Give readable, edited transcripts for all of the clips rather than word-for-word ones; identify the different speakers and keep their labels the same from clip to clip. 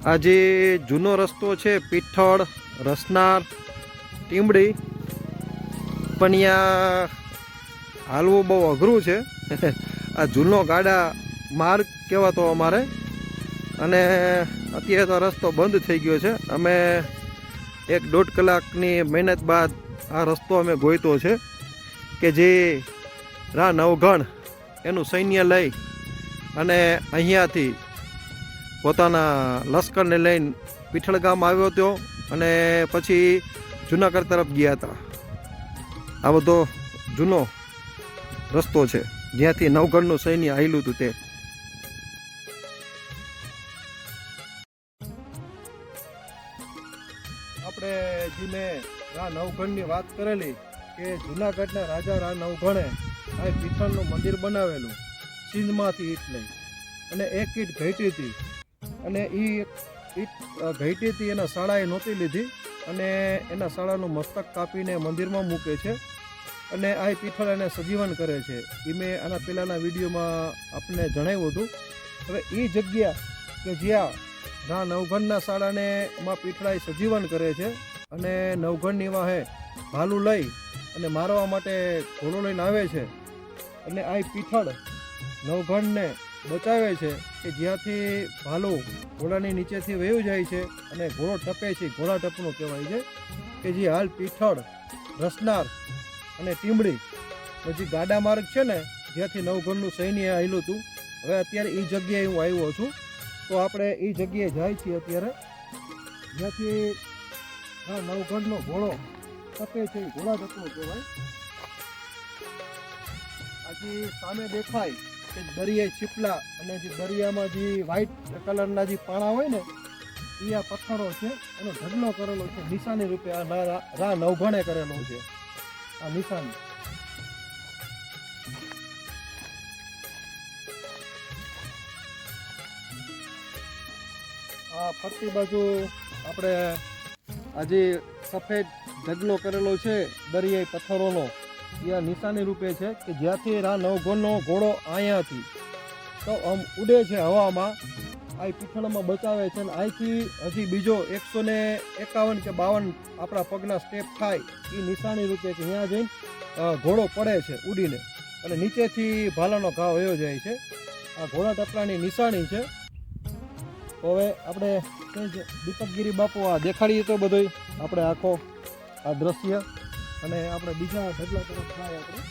Speaker 1: આ જે જૂનો રસ્તો છે પીઠળ, રસનાર, ટીમડી, પણ અહીંયા હાલવું બહુ અઘરું છે. આ જૂનો ગાડા માર્ગ કહેવાતો અમારે, અને અત્યારે તો રસ્તો બંધ થઈ ગયો છે. અમે 1-1.5 કલાકની મહેનત બાદ આ રસ્તો અમે ગોઈતો છે કે જે રા નવઘણ એનું સૈન્ય લઈ અને અહીંયાથી પોતાના લશ્કરને લઈને પીઠળ ગામ આવ્યો હતો અને પછી જુનાગઢ તરફ ગયા હતા. આ બધો જૂનો રસ્તો છે જ્યાંથી નવગણનું સૈન્ય આવેલું હતું તે. આપણે જે મેં રા નવગણની વાત કરેલી કે જુનાગઢના રાજા રા નવગણે આ પીઠળનું મંદિર બનાવેલું સિંધમાંથી ઈટ લઈ, અને એક ઈટ ઘટી હતી, અને એ ઈટ ઘટી હતી એના શાળાએ નહોતી લીધી, અને એના શાળાનું મસ્તક કાપીને મંદિરમાં મૂકે છે, અને આ પીઠળ એને સજીવન કરે છે. એ મેં આના પહેલાંના વિડીયોમાં આપને જણાવ્યું હતું. હવે એ જગ્યા કે જ્યાં રા નવગણના શાળાને માં પીઠળાએ સજીવન કરે છે, અને નવગણની વાહે ભાલું લઈ અને મારવા માટે ઘોડો લઈને આવે છે, અને આ પીઠળ નવગણને બચાવે છે કે જ્યાંથી ભાલું ઘોડાની નીચેથી વયું જાય છે અને ઘોડો ટપે છે, ઘોડા ટપનું કહેવાય છે, કે જે હાલ પીઠળ, રસનાર અને ટીમડી જે ગાડા માર્ગ છે ને જ્યાંથી નવગણનું સૈન્ય આવેલું હતું. હવે અત્યારે એ જગ્યાએ હું આવ્યો છું, તો આપણે એ જગ્યાએ જાય છીએ અત્યારે જ્યાંથી નવગણનો ઘોડો ટપે છે, ઘોડા ટપનો કહેવાય. આજે સામે દેખાય કે દરિયાઈ છીપલા, અને જે દરિયામાં જે વ્હાઈટ કલરના જે પાણા હોય ને એ આ પથ્થરો છે, એનો ઢગલો કરેલો છે નિશાની રૂપે. આ રા નવગણે કરેલો છે આ નિશાની. આ ફરતી બાજુ આપણે આજે સફેદ ઢગલો કરેલો છે દરિયાઈ પથ્થરોનો, એ નિશાની રૂપે છે કે જ્યાંથી રા નવગણનો ઘોડો અહીંયાથી તો આમ ઉડે છે હવામાં, આ પીઠળમાં બચાવે છે. અને અહીંથી હજી બીજો 151 કે 52 આપણા પગના સ્ટેપ થાય એ નિશાની રૂપે કે ત્યાં જઈને ઘોડો પડે છે ઉડીને, અને નીચેથી ભાલાનો ઘાવ વયો જાય છે. આ ઘોડા ટપલાની નિશાની છે. તો હવે આપણે દીપકગીરી બાપુ આ દેખાડીએ તો બધું આપણે આખો આ દ્રશ્ય, અને આપણે બીજા ઢગલા તરફ થાય આપણે.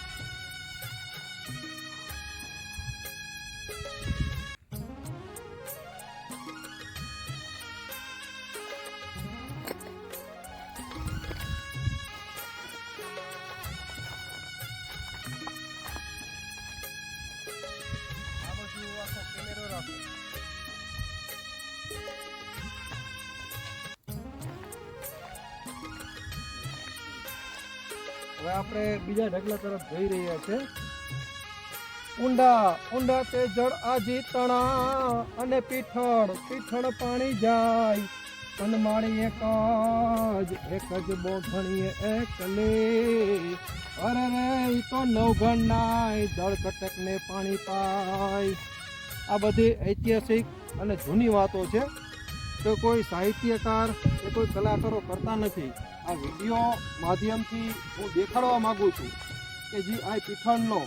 Speaker 1: આ બાજુ આખો કેમેરો રાખો. હવે આપણે બીજા ઢગલા તરફ જઈ રહ્યા છે. ઊંડા ઊંડા તે જળ આજી તણા, અને પીઠળ પાણી જાય, અનમાળી એક જ બોઘણીએ એકલે. અરે રે ઈ તો નવગણ નાય, દળ કટક ને પાણી પાય. આ બધી ઐતિહાસિક અને જૂની વાતો છે, તો કોઈ સાહિત્યકાર કે કોઈ કલાકારો કરતા નથી. આ વિડીયો માધ્યમથી હું દેખાડવા માગું છું કે જે આ પીઠળનો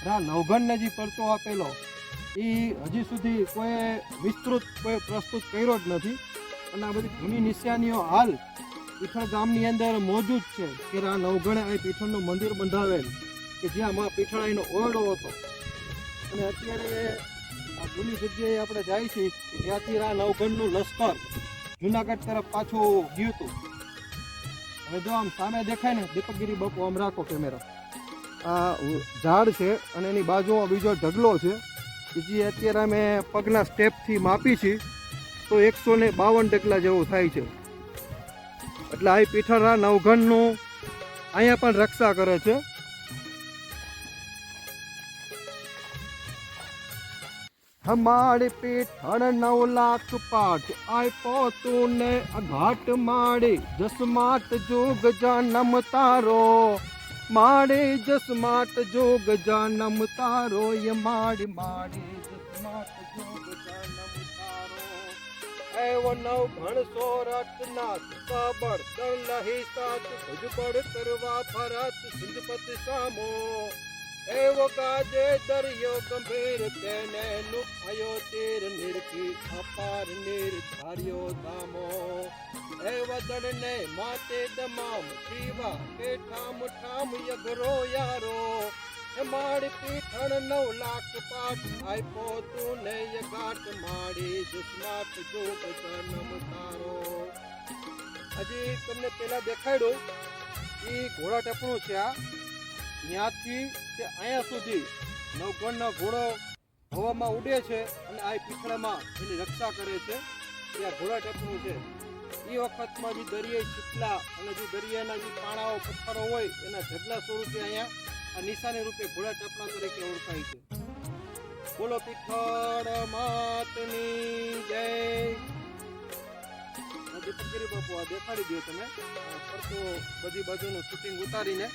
Speaker 1: રા નવગણને જે પરચો આપેલો એ હજી સુધી કોઈ વિસ્તૃત કોઈ પ્રસ્તુત કર્યો જ નથી. અને આ બધી જૂની નિશાનીઓ હાલ પીઠળ ગામની અંદર મોજૂદ છે કે રા નવગણે આ પીઠળનું મંદિર બંધાવેલ કે જ્યાં માં પીઠળાઈનો ઓરડો હતો. અને અત્યારે આ જૂની જગ્યાએ આપણે જાય છીએ કે જ્યાંથી રા નવગણનું લશ્કર જુનાગઢ તરફ પાછું ગયું હતું. હવે જો આમ સામે દેખાય ને દીપકગીરી બાપુ, આમ રાખો કેમેરો. આ ઝાડ છે અને એની બાજુમાં બીજો ઢગલો છે કે જે અત્યારે અમે પગના સ્ટેપથી માપી છીએ તો 152 ઢગલા જેવું થાય છે. એટલે આ પીઠળ રા નવગણનું અહીંયા પણ રક્ષા કરે છે. हमारे पीठड़ 9 लाख पाठ आय पोतूने घाट माड़े जसमाट जोग जानम तारो माड़े जसमाट जोग जानम तारो ये माड़ी माड़ी जसमाट जोग जानम तारो એવો નવ ઘણસો રત્નાથ કબળ દળ લહી સાત ભુજબળ કરવા ભરત સિંધપતિ સામો એવો ગાજે દરિયો ગંભીર તેને લુફાયો તીર નિરખી અપાર નિર્ધાર્યો ધામો એવા દળને માતે દમામ શિવા કે ઠામ ઠામ યગરો યારો એ માડી પીઠણ 9 લાખ પાઠ આપ્યો તું ને યગાટ માડી દુસ્માત જોગ જન્મ તારો હજી તમને પેલા દેખાડ્યું ઈ ઘોડા ટપણું છે આ ત્યાંથી તે અહીંયા સુધી નવગણનો ઘોડો હવામાં ઉડે છે અને આ પીઠળામાં એની રક્ષા કરે છે ત્યાં ઘોડા ટપણું છે એ વખતમાં જે દરિયાઈ છીપલા અને જે દરિયાના જે પાણાઓ પથ્થરો હોય એના ઢગલા સ્વરૂપે અહીંયા આ નિશાની રૂપે ઘોડા ટપણા તરીકે ઓળખાય છે બોલો પીઠળ માતની જય દીપકગીરી બાપુ આ દેખાડી દો તમે ફરતો બધી બાજુનું શૂટિંગ ઉતારીને